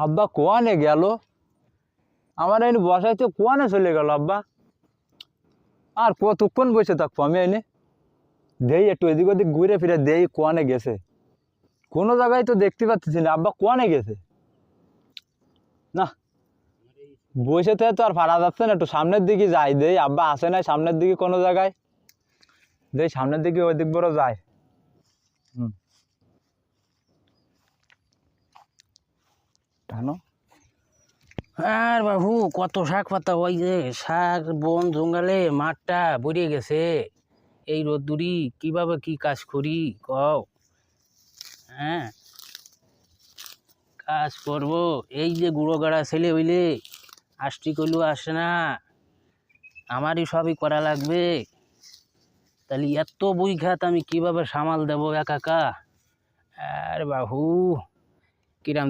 আব্বা কোয়ানে গেল? আমার এনে বসাইতে কোয়ানে চলে গেল আব্বা? আর কতক্ষণ বসে থাকবো আমি এনে? দেই একটু এদিক ওদিক ঘুরে ফিরে দেই কোয়ানে গেছে। কোনো জায়গায় তো দেখতে পাচ্ছি না আব্বা কোয়ানে গেছে। না, বসে থেকে তো আর পারা যাচ্ছে না, একটু সামনের দিকে যাই দেই আব্বা আসে নাই সামনের দিকে কোনো জায়গায়। দেই সামনের দিকে ওই দিক বড় যায়। হুম, টানো। আর বাবু কত শাক পাতা, ওই যে শাক বন জঙ্গলে মাঠটা ভরে গেছে। এই রোদ্দুরি কিভাবে কি কাজ করি কও? হ্যাঁ, কাজ করব। এই যে গুঁড়ো গাড়া ছেলে হইলে আষ্টি করলেও আসে না, আমারই সবই করা লাগবে। তাহলে এত বই খাত আমি কিভাবে সামাল দেবো একা একা? আর বাবু কিরাম